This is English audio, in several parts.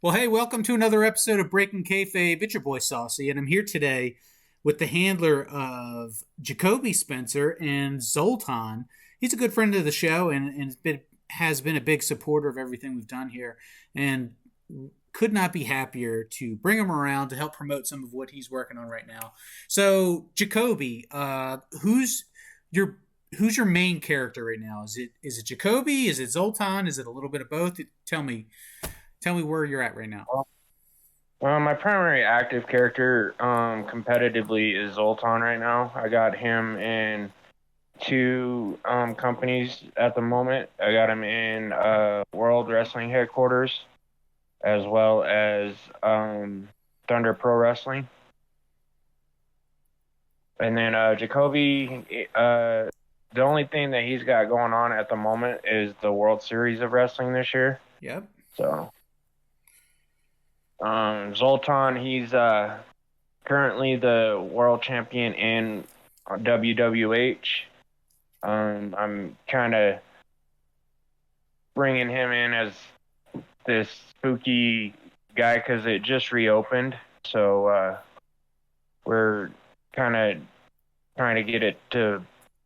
Well, hey, welcome to another episode of Breaking Kayfabe. It's your boy Saucy, and I'm here today with the handler of Jacoby Spencer and Zoltan. He's a good friend of the show and has been a big supporter of everything we've done here, and could not be happier to bring him around to help promote some of what he's working on right now. So, Jacoby, your who's your main character right now? Is it Jacoby? Is it Zoltan? Is it a little bit of both? Tell me where you're at right now. My primary active character, competitively is Zoltan right now. I got him in two companies at the moment. I got him in World Wrestling Headquarters as well as Thunder Pro Wrestling. And then Jacoby, the only thing that he's got going on at the moment is the World Series of Wrestling this year. Yep. So Zoltan, he's currently the world champion in WWH. I'm kind of bringing him in as this spooky guy because it just reopened. So we're kind of trying to get it to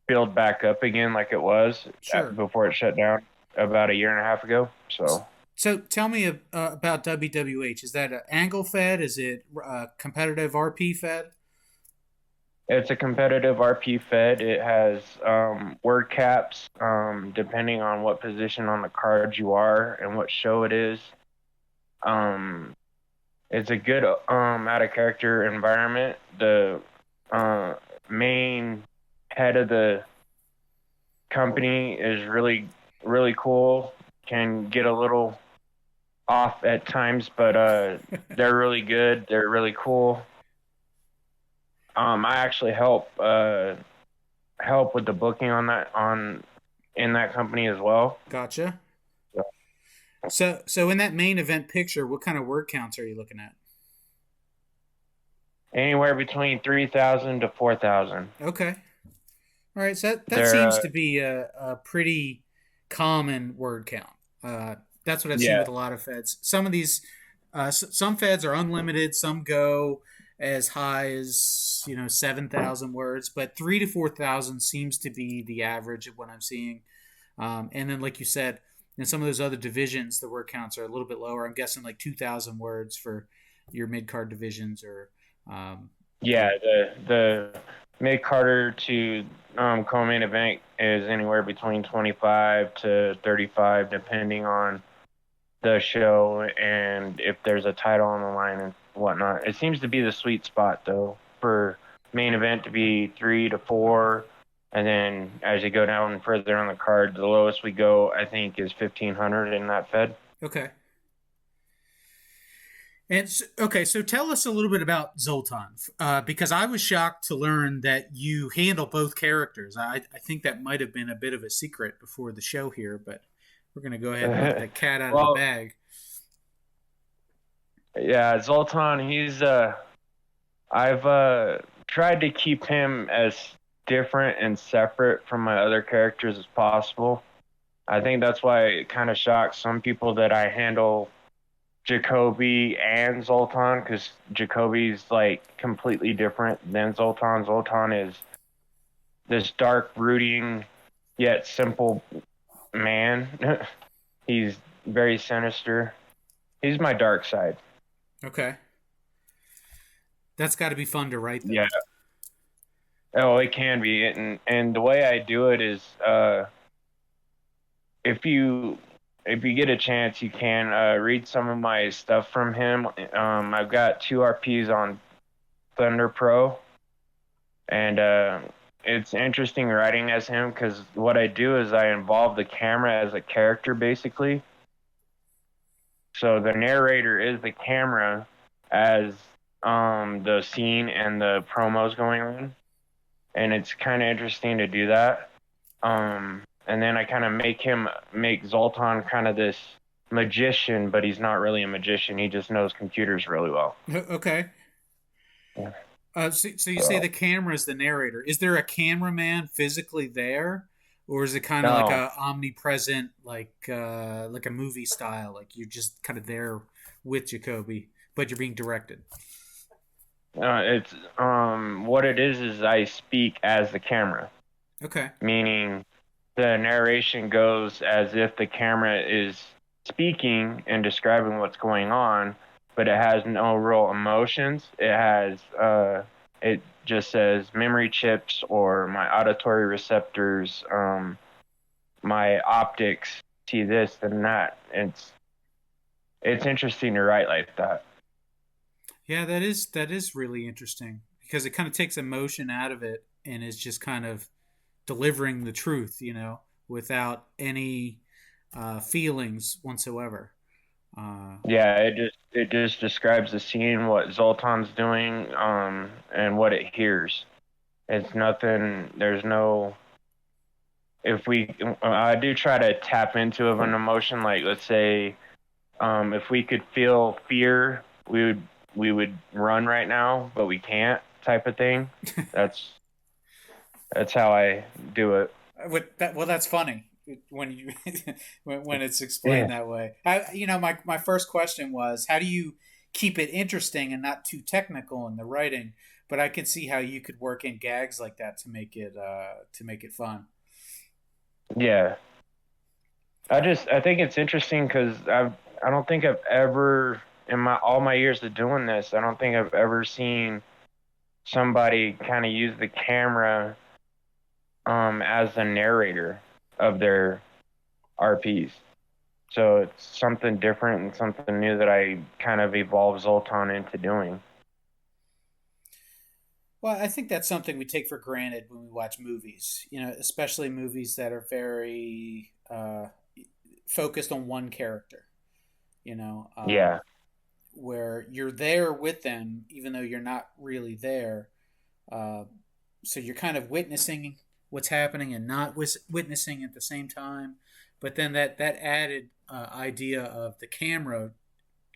build back up again like it was Sure. before it shut down about a year and a half ago. So So tell me about WWH. Is that an angle fed? Is it competitive RP fed? it's a competitive RP fed. It has word caps depending on what position on the card you are and what show it is. Um, it's a good out of character environment. The main head of the company is really cool. Can get a little off at times, but they're really good. They're really cool. I actually help with the booking on that on in that company as well. Gotcha. So in that main event picture, what kind of word counts are you looking at? Anywhere between 3,000 to 4,000. Okay. All right. So that They're seems to be a pretty common word count. That's what I've seen yeah, with a lot of feds. Some of these, some feds are unlimited. Some go as high as 7,000 words, but 3 to 4,000 seems to be the average of what I'm seeing. And then, like you said, in some of those other divisions, the word counts are a little bit lower. I'm guessing like 2,000 words for your mid card divisions, or yeah. The mid Carter to co-main event is anywhere between 25 to 35, depending on the show and if there's a title on the line and whatnot. It seems to be the sweet spot though for main event to be 3 to 4, and then as you go down further on the card, the lowest we go I think is 1,500 in that Fed. okay. Okay, so tell us a little bit about Zoltan, because I was shocked to learn that you handle both characters. I think that might have been a bit of a secret before the show here, but we're going to go ahead and let the cat out of the Well, bag. yeah, Zoltan, he's I've tried to keep him as different and separate from my other characters as possible. I think that's why it kind of shocks some people that I handle Jacoby and Zoltan, because Jacoby's like completely different than Zoltan. Zoltan is this dark, brooding, yet simple man. He's very sinister. He's my dark side. Okay. That's got to be fun to write, though. Yeah. Oh, it can be. And the way I do it is if you get a chance, you can read some of my stuff from him. I've got two RPs on Thunder Pro, and it's interesting writing as him because what I do is I involve the camera as a character basically. So the narrator is the camera as the scene and the promos going on, and it's kind of interesting to do that. And then I kind of make Zoltan kind of this magician, but he's not really a magician. He just knows computers really well. Okay. Yeah. So you say So, the camera is the narrator. Is there a cameraman physically there, or is it kind of like No, a omnipresent, like a movie style, like you're just kind of there with Jacoby, but you're being directed? it's what it is I speak as the camera, Okay. meaning the narration goes as if the camera is speaking and describing what's going on, but it has no real emotions. It just says memory chips or my auditory receptors, my optics see this and that. It's interesting to write like that. Yeah, that is really interesting because it kind of takes emotion out of it and is just kind of delivering the truth, without any feelings whatsoever. Yeah, it just describes the scene, what Zoltan's doing, and what it hears. It's nothing. There's no. If we, I do try to tap into of an emotion. Like let's say, if we could feel fear, we would run right now, but we can't. Type of thing. That's that's how I do it. Well, that's funny when you when it's Yeah. explained that way. My first question was, how do you keep it interesting and not too technical in the writing? But I could see how you could work in gags like that to make it fun. Yeah. I think it's interesting because I don't think I've ever in my all my years of doing this, I don't think I've ever seen somebody kind of use the camera as the narrator of their RPs. So it's something different and something new that I kind of evolved Zoltan into doing. Well, I think that's something we take for granted when we watch movies. Especially movies that are very focused on one character. You know, Yeah. where you're there with them, even though you're not really there. Uh, so you're kind of witnessing what's happening and not witnessing at the same time. But then that added idea of the camera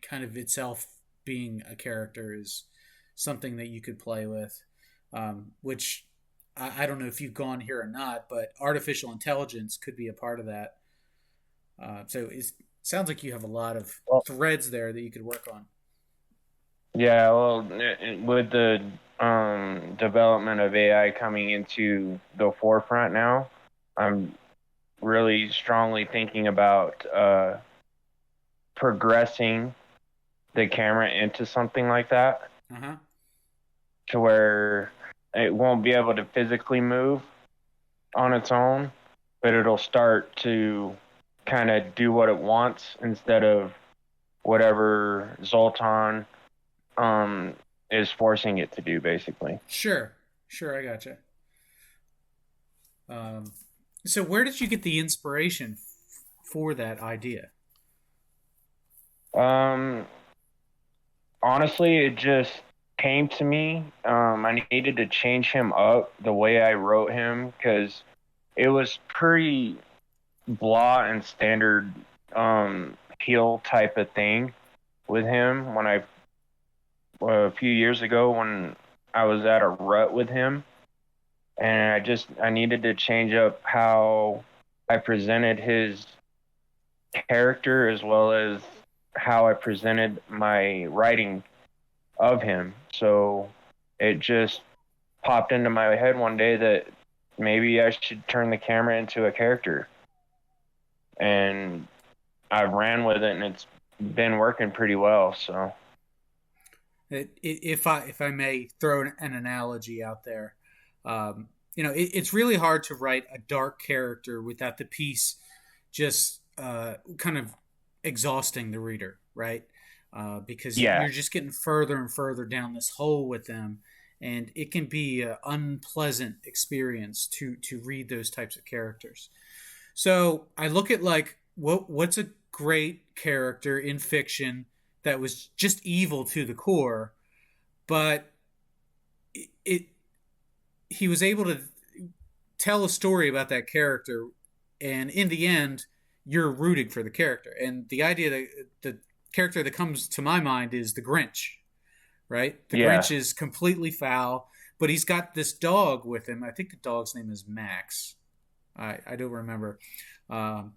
kind of itself being a character is something that you could play with, which I don't know if you've gone here or not, but artificial intelligence could be a part of that. So it sounds like you have a lot of Well, threads there that you could work on. yeah, well, with the development of AI coming into the forefront now, I'm really strongly thinking about progressing the camera into something like that Uh huh. to where it won't be able to physically move on its own, but it'll start to kind of do what it wants instead of whatever Zoltan um, is forcing it to do, basically. Sure, sure, I gotcha. Um, so where did you get the inspiration for that idea? Um, Honestly, it just came to me. I needed to change him up the way I wrote him because it was pretty blah and standard heel type of thing with him when a few years ago when I was at a rut with him, and I needed to change up how I presented his character as well as how I presented my writing of him. So it just popped into my head one day that maybe I should turn the camera into a character. And I ran with it and it's been working pretty well. So If I may throw an analogy out there, it's really hard to write a dark character without the piece just kind of exhausting the reader, right? Because yeah, you're just getting further and further down this hole with them, and it can be an unpleasant experience to read those types of characters. So I look at like what's a great character in fiction that was just evil to the core, but it he was able to tell a story about that character, and in the end, you're rooting for the character. And the idea that the character that comes to my mind is the Grinch, right? The yeah, Grinch is completely foul, but he's got this dog with him. I think the dog's name is Max. I don't remember. Um,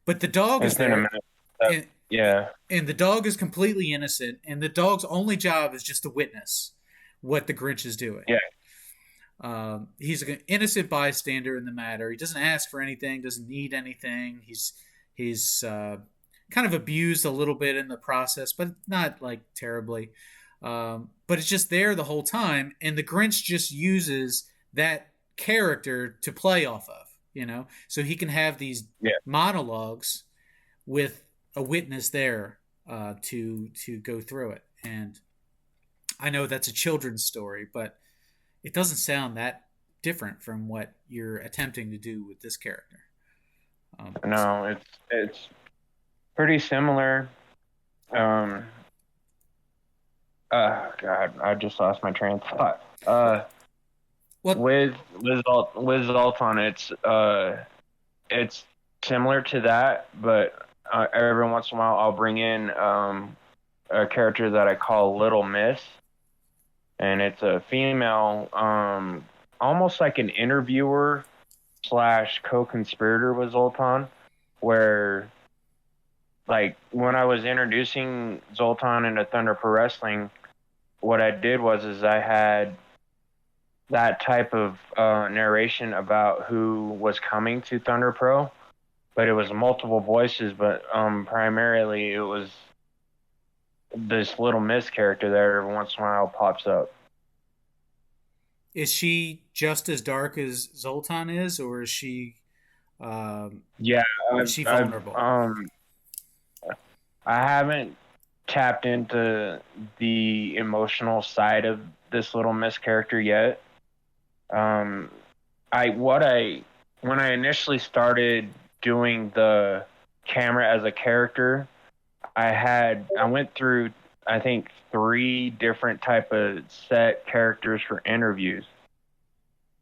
but the dog It's is been a there, minute. and Yeah, and the dog is completely innocent, and the dog's only job is just to witness what the Grinch is doing. yeah, He's an innocent bystander in the matter. He doesn't ask for anything, doesn't need anything. He's kind of abused a little bit in the process, but not like terribly. But it's just there the whole time, and the Grinch just uses that character to play off of, so he can have these yeah. monologues with a witness there to go through it. And I know that's a children's story, but it doesn't sound that different from what you're attempting to do with this character. Um, No, it's pretty similar. Um, God, I just lost my train of thought. what? With Zoltan, it's similar to that, but every once in a while I'll bring in a character that I call Little Miss, and it's a female, almost like an interviewer slash co-conspirator with Zoltan, where like when I was introducing Zoltan into Thunder Pro Wrestling, what I did was I had that type of narration about who was coming to Thunder Pro, but it was multiple voices, but primarily it was this Little Miss character that every once in a while pops up. Is she just as dark as Zoltan is, or um, Yeah, is I've, she I've vulnerable? I haven't tapped into the emotional side of this Little Miss character yet. Um, I what I when I initially started doing the camera as a character, I went through I think three different type of set characters for interviews,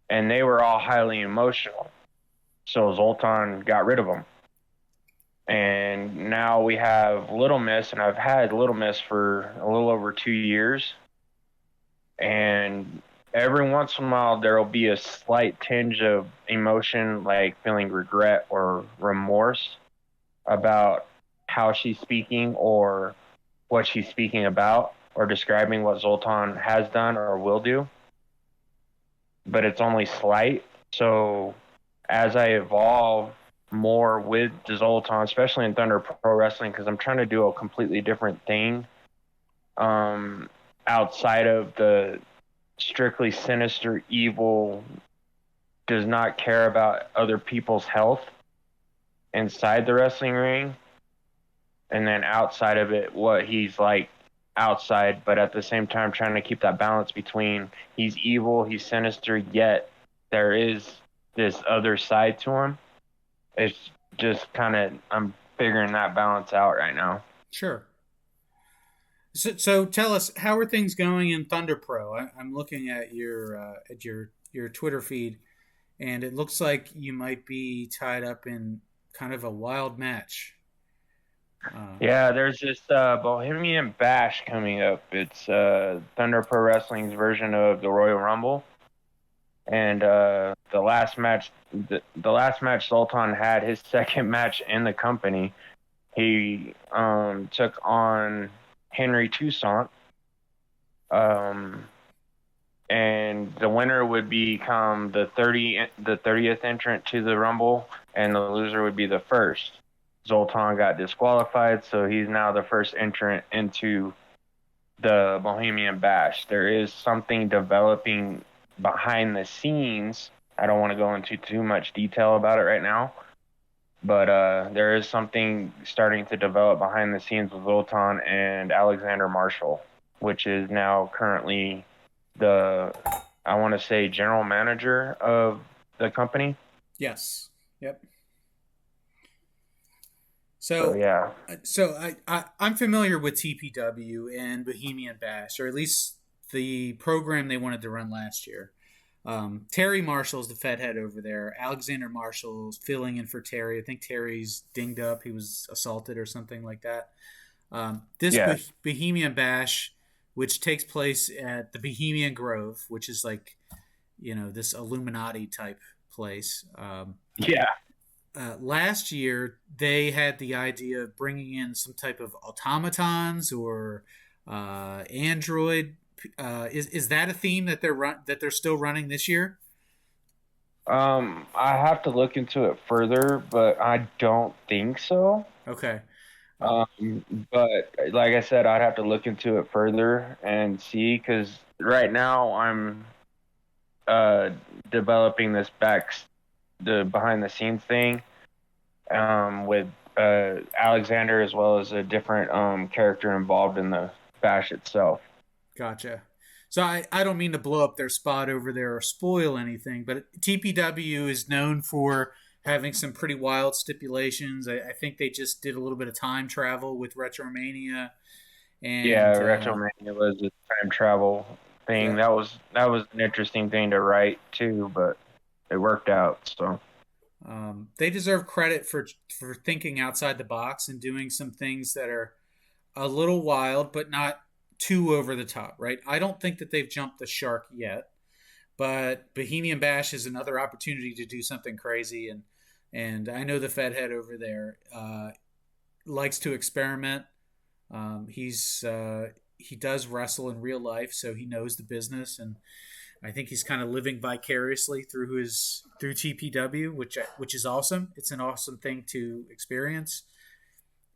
and they were all highly emotional. So Zoltan got rid of them, and now we have Little Miss, and I've had Little Miss for a little over 2 years, and every once in a while there will be a slight tinge of emotion, like feeling regret or remorse about how she's speaking or what she's speaking about or describing what Zoltan has done or will do, but it's only slight. So as I evolve more with Zoltan, especially in Thunder Pro Wrestling, because I'm trying to do a completely different thing um, outside of the strictly sinister, evil, does not care about other people's health inside the wrestling ring, and then outside of it, what he's like outside, but at the same time trying to keep that balance between he's evil, he's sinister, yet there is this other side to him. It's just kind of I'm figuring that balance out right now. Sure. So tell us, how are things going in Thunder Pro? I'm looking at your Twitter feed, and it looks like you might be tied up in kind of a wild match. Uh, Yeah, there's this Bohemian Bash coming up. It's Thunder Pro Wrestling's version of the Royal Rumble, and the last match Sultan had his second match in the company. He took on Henry Toussaint, um, and the winner would become the 30th entrant to the Rumble, and the loser would be the first. Zoltan got disqualified, so he's now the first entrant into the Bohemian Bash. There is something developing behind the scenes. I don't want to go into too much detail about it right now, but there is something starting to develop behind the scenes with Zoltan and Alexander Marshall, which is now currently the, I want to say, general manager of the company. yes. Yep. So So, yeah, I'm familiar with TPW and Bohemian Bash, or at least the program they wanted to run last year. Terry Marshall's the Fed head over there. Alexander Marshall's filling in for Terry. I think Terry's dinged up. He was assaulted or something like that. This yeah, Bohemian Bash, which takes place at the Bohemian Grove, which is like, this Illuminati type place. Yeah. Last year, they had the idea of bringing in some type of automatons or android. Is that a theme that they're still running this year? I have to look into it further, but I don't think so. Okay. Uh, But like I said, I'd have to look into it further and see because right now I'm uh developing the behind the scenes thing with Alexander as well as a different character involved in the bash itself. Gotcha. So I don't mean to blow up their spot over there or spoil anything, but TPW is known for having some pretty wild stipulations. I think they just did a little bit of time travel with Retromania, Yeah, and Retromania was a time travel thing. yeah, That was an interesting thing to write too, but it worked out. So they deserve credit for thinking outside the box and doing some things that are a little wild, but not too over the top. Right? I don't think that they've jumped the shark yet. But Bohemian Bash is another opportunity to do something crazy, and I know the Fed head over there likes to experiment. He does wrestle in real life, so he knows the business, and I think he's kind of living vicariously through TPW, which is awesome. It's an awesome thing to experience,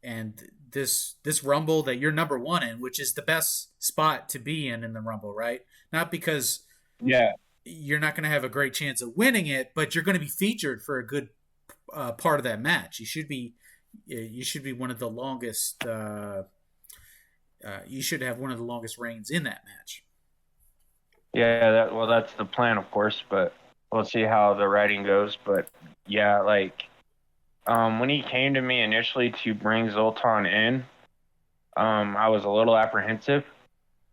and this Rumble that you're number one in, which is the best spot to be in the Rumble, right? Not because yeah, you're not going to have a great chance of winning it, but you're going to be featured for a good part of that match. You should be one of the longest. You should have one of the longest reigns in that match. yeah. That's the plan, of course, but we'll see how the writing goes. But yeah, like when he came to me initially to bring Zoltan in, I was a little apprehensive.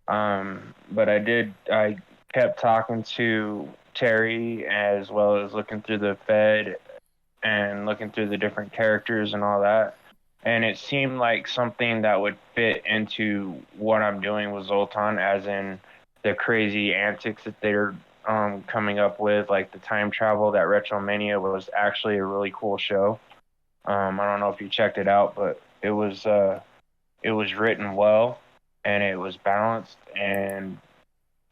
But I kept talking to Terry as well as looking through the Fed and looking through the different characters and all that. And it seemed like something that would fit into what I'm doing with Zoltan, as in the crazy antics that they're coming up with, like the time travel. That Retromania was actually a really cool show. I don't know if you checked it out, but it was written well and it was balanced, and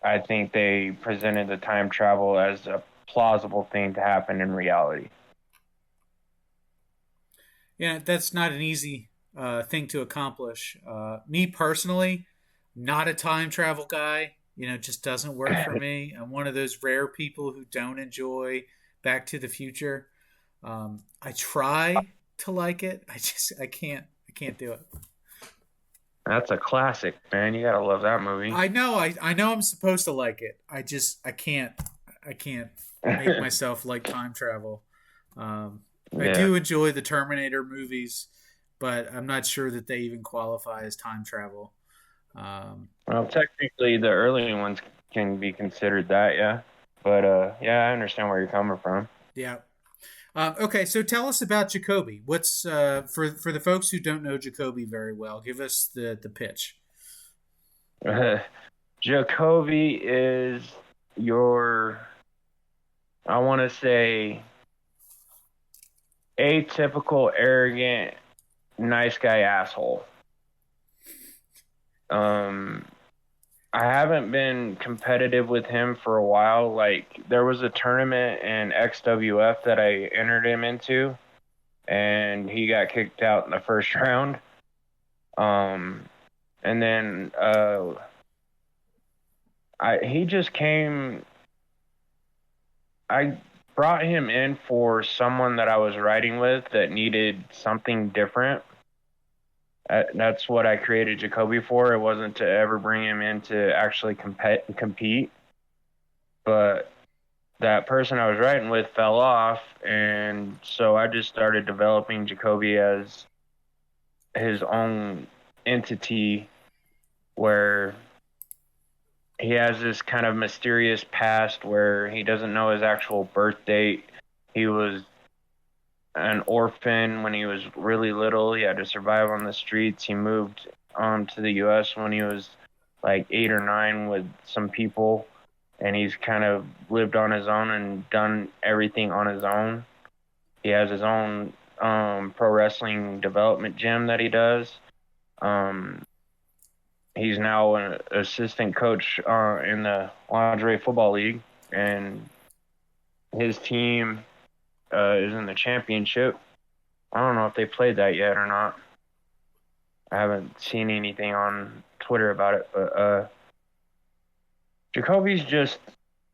I think they presented the time travel as a plausible thing to happen in reality. Yeah, that's not an easy thing to accomplish. Me personally, not a time travel guy. It just doesn't work for me. I'm one of those rare people who don't enjoy Back to the Future. I try to like it. I can't do it. That's a classic, man. You gotta love that movie. I know I'm supposed to like it. I can't make myself like time travel. I Yeah. do enjoy the Terminator movies, but I'm not sure that they even qualify as time travel. Um, Well, technically, the early ones can be considered that, yeah. But yeah, I understand where you're coming from. yeah. Okay, so tell us about Jacoby. What's for the folks who don't know Jacoby very well? Give us the pitch. Jacoby is your, I want to say, atypical, arrogant, nice guy asshole. Um, I haven't been competitive with him for a while. Like there was a tournament in XWF that I entered him into, and he got kicked out in the first round. Um, and then he just came. I brought him in for someone that I was writing with that needed something different. That's what I created Jacoby for. It wasn't to ever bring him in to actually compete, but that person I was writing with fell off, and so I just started developing Jacoby as his own entity, where he has this kind of mysterious past where he doesn't know his actual birth date. He was an orphan when he was really little. He had to survive on the streets. He moved to the U.S. when he was like 8 or 9 with some people, and he's kind of lived on his own and done everything on his own. He has his own pro wrestling development gym that he does. Um, he's now an assistant coach in the lingerie football league, and his team is in the championship. I don't know if they played that yet or not. I haven't seen anything on Twitter about it, but Jacoby's just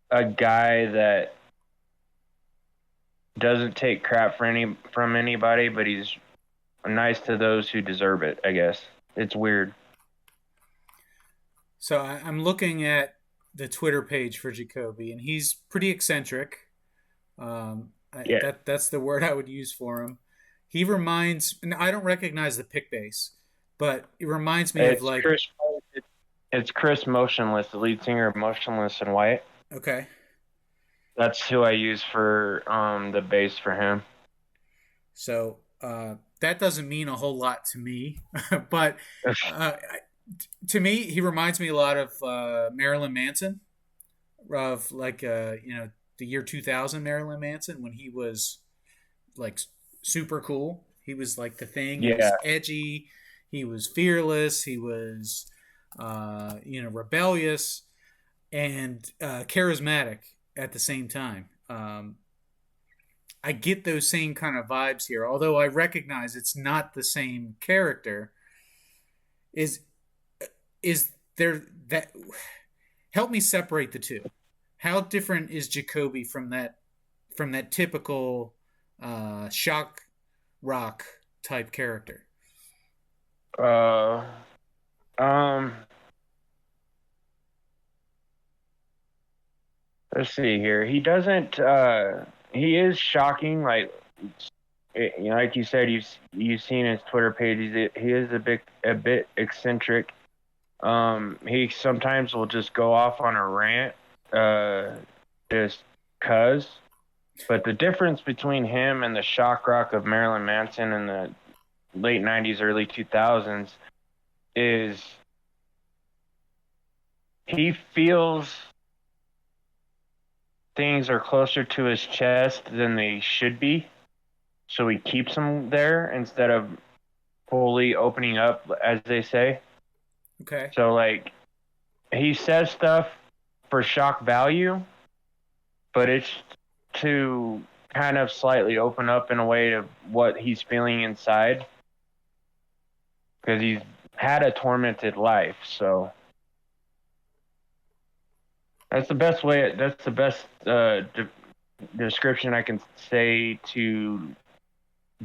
a guy that doesn't take crap from anybody, but he's nice to those who deserve it, I guess. It's weird. So I'm looking at the Twitter page for Jacoby, and he's pretty eccentric. Yeah. That's the word I would use for him. He reminds, and I don't recognize the pick base, but it reminds me of It's like, Chris it's Chris Motionless, the lead singer of Motionless in White. okay, That's who I use for the bass for him. so that doesn't mean a whole lot to me, but uh, to me, he reminds me a lot of Marilyn Manson, of like the year 2000 Marilyn Manson when he was like super cool. He was like the thing. He was Yeah. edgy. He was fearless. He was rebellious and charismatic at the same time. I get those same kind of vibes here, although I recognize it's not the same character. Is is there that help me separate the two? How different is Jacoby from that typical shock rock type character? Uh, um, let's see here. He doesn't. He is shocking. Like you said, you've seen his Twitter page. He is a bit eccentric. He sometimes will just go off on a rant, just cause. But the difference between him and the shock rock of Marilyn Manson in the late '90s, early 2000s is he feels things are closer to his chest than they should be, so he keeps them there instead of fully opening up, as they say. Okay. So like he says stuff for shock value, but it's to kind of slightly open up in a way to what he's feeling inside because he's had a tormented life. So that's the best way. That's the best description I can say to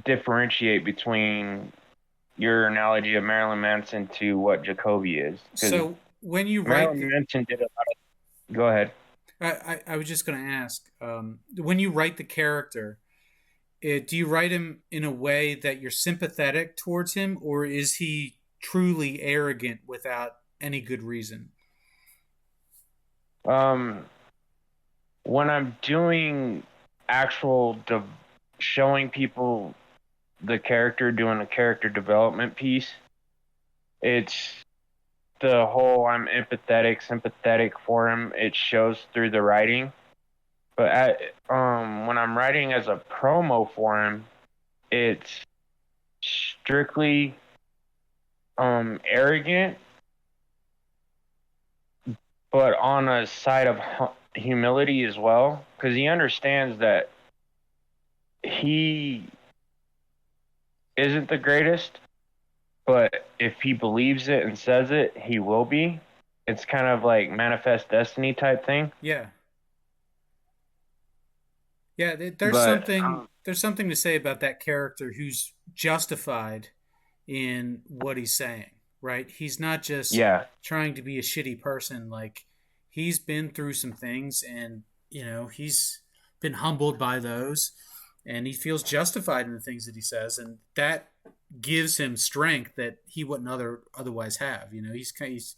differentiate between your analogy of Marilyn Manson to what Jacoby is. So when you write, Marilyn Manson did a lot of. Go ahead. I was just going to ask, when you write the character, do you write him in a way that you're sympathetic towards him, or is he truly arrogant without any good reason? Um, when I'm doing actual showing people the character, doing a character development piece, it's the whole I'm empathetic, sympathetic for him. It shows through the writing. But when I'm writing as a promo for him, it's strictly arrogant, but on a side of humility as well, because he understands that he isn't the greatest, but if he believes it and says it, he will be. It's kind of like manifest destiny type thing. Yeah. Yeah, But there's something to say about that character who's justified in what he's saying, right? He's not just yeah, trying to be a shitty person. Like he's been through some things, and he's been humbled by those, and he feels justified in the things that he says, and that gives him strength that he wouldn't otherwise have. He's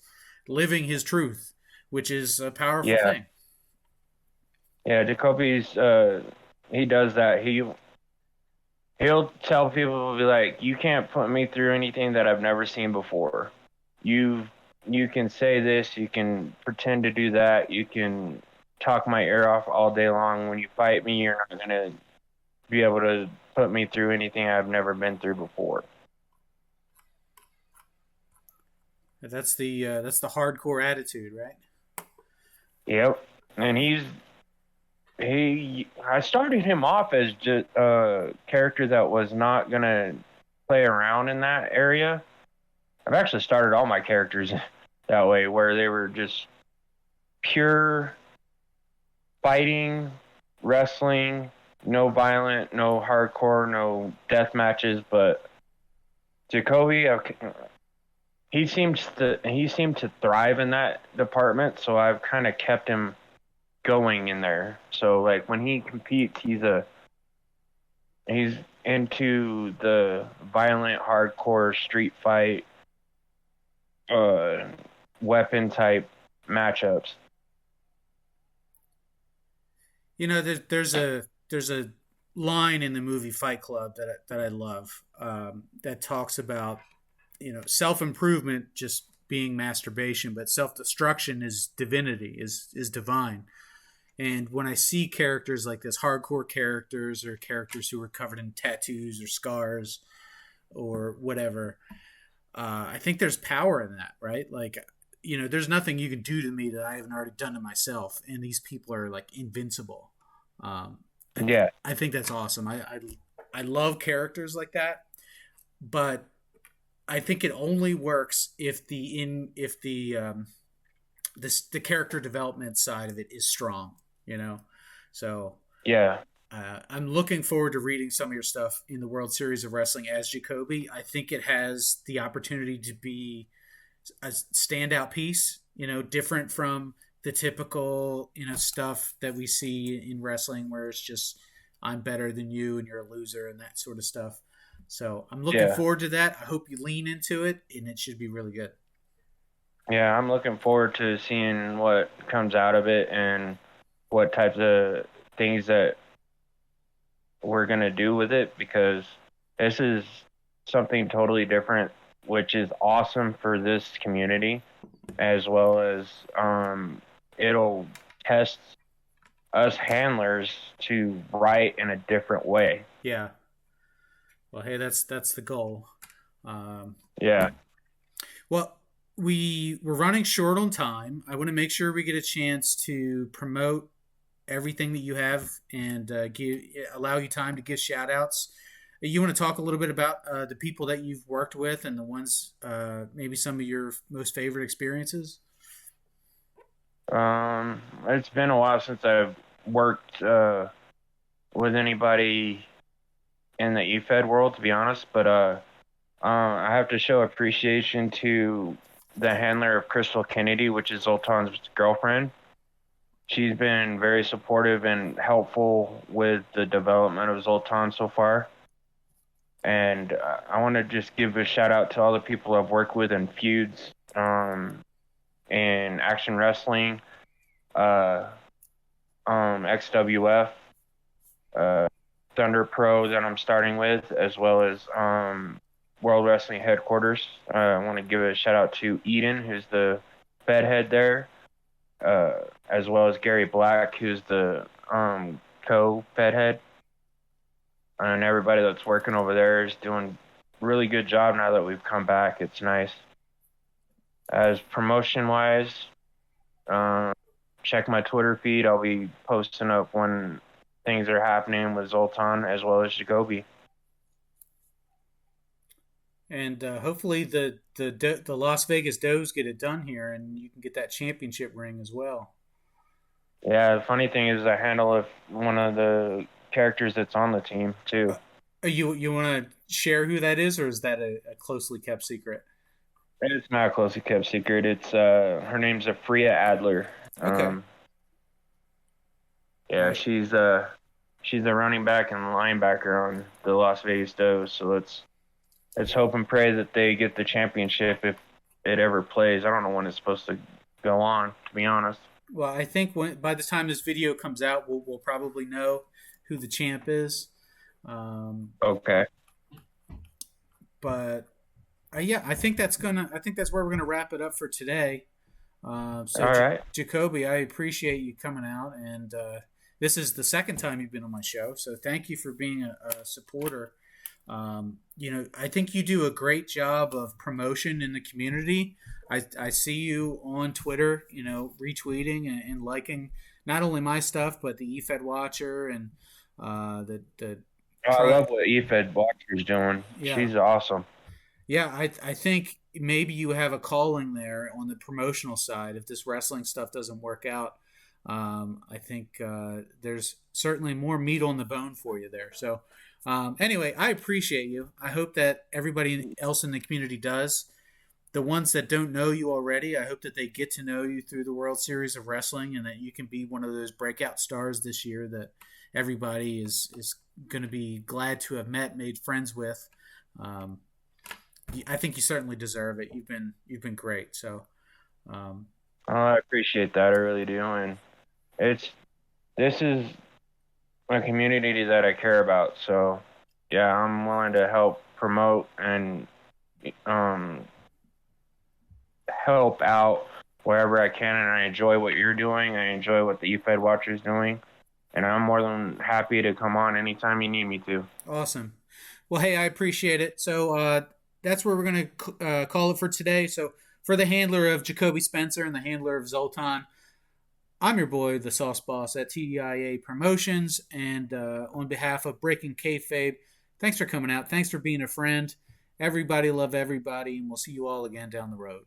living his truth, which is a powerful yeah, thing. yeah. Jacoby's he does that. He'll tell people, he'll be like, "You can't put me through anything that I've never seen before. You can say this, you can pretend to do that, you can talk my ear off all day long. When you fight me, you're not gonna be able to put me through anything I've never been through before. That's the hardcore attitude, right? Yep. And I started him off as just a character that was not gonna play around in that area. I've actually started all my characters that way, where they were just pure fighting, wrestling, no violent, no hardcore, no death matches. But Jacoby, he seemed to thrive in that department, so I've kind of kept him going in there. So like when he competes, he's into the violent, hardcore street fight, uh, weapon type matchups. You know, there's a line in the movie Fight Club that I love, that talks about, self improvement just being masturbation, but self destruction is divinity, is divine. And when I see characters like this, hardcore characters or characters who are covered in tattoos or scars or whatever, I think there's power in that, right? Like, there's nothing you can do to me that I haven't already done to myself, and these people are like invincible. Um, I, Yeah, I think that's awesome. I love characters like that, but I think it only works if the character development side of it is strong. You know, so yeah, I'm looking forward to reading some of your stuff in the World Series of Wrestling as Jacoby. I think it has the opportunity to be a standout piece, different from the typical, stuff that we see in wrestling where it's just I'm better than you and you're a loser and that sort of stuff. So I'm looking yeah, forward to that. I hope you lean into it and it should be really good. yeah. I'm looking forward to seeing what comes out of it and what types of things that we're gonna do with it, because this is something totally different, which is awesome for this community, as well as it'll test us handlers to write in a different way. Yeah. Well, hey, that's the goal. Um, Yeah. well, we're running short on time. I want to make sure we get a chance to promote everything that you have and allow you time to give shout outs. You want to talk a little bit about the people that you've worked with and the ones, maybe some of your most favorite experiences? It's been a while since I've worked with anybody in the efed world, to be honest. But I have to show appreciation to the handler of Crystal Kennedy, which is Zoltan's girlfriend. She's been very supportive and helpful with the development of Zoltan so far. And I want to just give a shout out to all the people I've worked with in feuds, in action wrestling, uh, XWF, uh, Thunder Pro that I'm starting with, as well as World Wrestling Headquarters. I want to give a shout out to Eden, who's the Fed head there, as well as Gary Black, who's the co-Fed head. And everybody that's working over there is doing a really good job now that we've come back. It's nice. As promotion wise, um, check my Twitter feed. I'll be posting up when things are happening with Zoltan as well as Jacoby. And hopefully the Las Vegas Does get it done here, and you can get that championship ring as well. Yeah, the funny thing is I handle one of the characters that's on the team too. You want to share who that is, or is that a closely kept secret? It's not a closely kept secret. It's her name's Afria Adler. Okay. Um, yeah, I she's a running back and linebacker on the Las Vegas Does. So let's hope and pray that they get the championship if it ever plays. I don't know when it's supposed to go on, to be honest. well, I think by the time this video comes out, we'll probably know who the champ is. Um, Okay. but yeah, I think that's where we're gonna wrap it up for today. All right. Jacoby, I appreciate you coming out and This is the second time you've been on my show, so thank you for being a supporter. I think you do a great job of promotion in the community. I see you on Twitter, retweeting and liking not only my stuff but the efed Watcher and the Oh, I try. love what efed Watcher's doing. Yeah, She's awesome. yeah. I think maybe you have a calling there on the promotional side. If this wrestling stuff doesn't work out, I think there's certainly more meat on the bone for you there. So, anyway, I appreciate you. I hope that everybody else in the community does. The ones that don't know you already, I hope that they get to know you through the World Series of Wrestling, and that you can be one of those breakout stars this year that everybody is going to be glad to have met, made friends with. Um, I think you certainly deserve it. You've been great. So, um, Oh, I appreciate that. I really do. And it's this is a community that I care about. So, yeah, I'm willing to help promote and um, help out wherever I can. And I enjoy what you're doing. I enjoy what the efed Watcher is doing. And I'm more than happy to come on anytime you need me to. awesome. Well, hey, I appreciate it. So that's where we're going to call it for today. So for the handler of Jacoby Spencer and the handler of Zoltan, I'm your boy, the Sauce Boss at TIA Promotions. And on behalf of Breaking Kayfabe, thanks for coming out. Thanks for being a friend. Everybody love everybody, and we'll see you all again down the road.